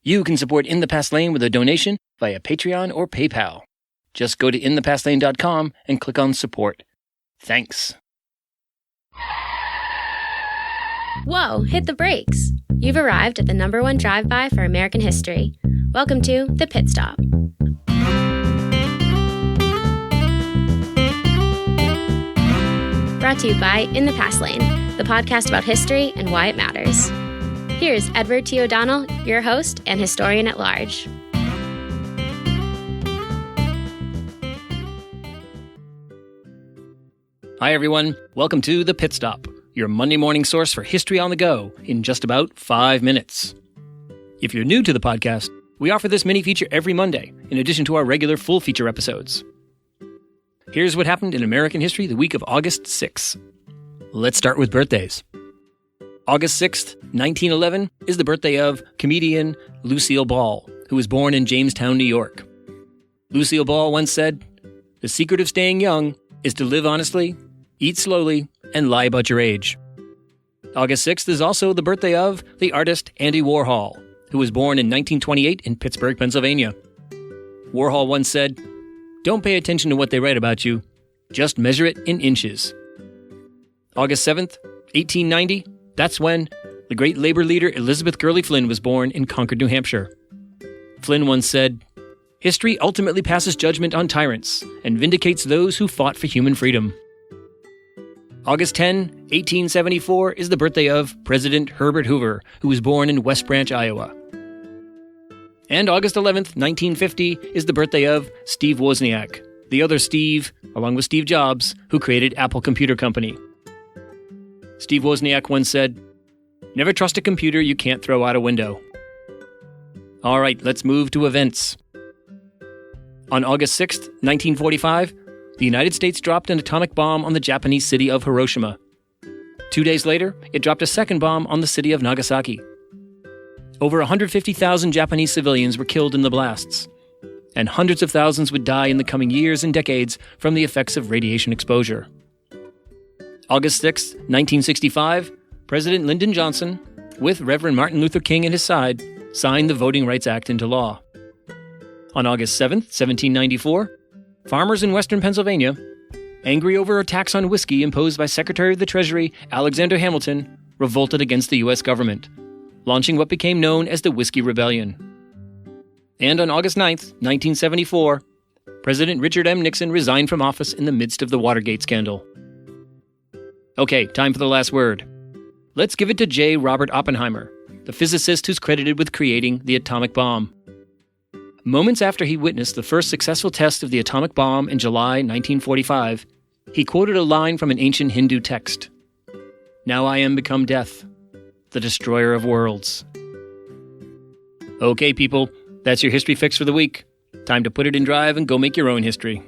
You can support In the Past Lane with a donation via Patreon or PayPal. Just go to inthepastlane.com and click on support. Thanks. Whoa, hit the brakes. You've arrived at the #1 drive-by for American history. Welcome to The Pit Stop. Brought to you by In the Past Lane, the podcast about history and why it matters. Here's Edward T. O'Donnell, your host and historian at large. Hi, everyone. Welcome to The Pit Stop, your Monday morning source for history on the go in just about 5 minutes. If you're new to the podcast, we offer this mini-feature every Monday, in addition to our regular full-feature episodes. Here's what happened in American history the week of August 6th. Let's start with birthdays. August 6th, 1911, is the birthday of comedian Lucille Ball, who was born in Jamestown, New York. Lucille Ball once said, "The secret of staying young is to live honestly, eat slowly, and lie about your age." August 6th is also the birthday of the artist Andy Warhol, who was born in 1928 in Pittsburgh, Pennsylvania. Warhol once said, "Don't pay attention to what they write about you, just measure it in inches." August 7th, 1890, that's when the great labor leader Elizabeth Gurley Flynn was born in Concord, New Hampshire. Flynn once said, "History ultimately passes judgment on tyrants and vindicates those who fought for human freedom." August 10, 1874 is the birthday of President Herbert Hoover, who was born in West Branch, Iowa. And August 11th, 1950 is the birthday of Steve Wozniak, the other Steve, along with Steve Jobs, who created Apple Computer Company. Steve Wozniak once said, "Never trust a computer you can't throw out a window." All right, let's move to events. On August 6th, 1945, the United States dropped an atomic bomb on the Japanese city of Hiroshima. 2 days later, it dropped a second bomb on the city of Nagasaki. Over 150,000 Japanese civilians were killed in the blasts, and hundreds of thousands would die in the coming years and decades from the effects of radiation exposure. August 6, 1965, President Lyndon Johnson, with Reverend Martin Luther King at his side, signed the Voting Rights Act into law. On August 7, 1794, farmers in western Pennsylvania, angry over a tax on whiskey imposed by Secretary of the Treasury Alexander Hamilton, revolted against the U.S. government, launching what became known as the Whiskey Rebellion. And on August 9, 1974, President Richard M. Nixon resigned from office in the midst of the Watergate scandal. Okay, time for the last word. Let's give it to J. Robert Oppenheimer, the physicist who's credited with creating the atomic bomb. Moments after he witnessed the first successful test of the atomic bomb in July 1945, he quoted a line from an ancient Hindu text. "Now I am become death, the destroyer of worlds." Okay, people, that's your history fix for the week. Time to put it in drive and go make your own history.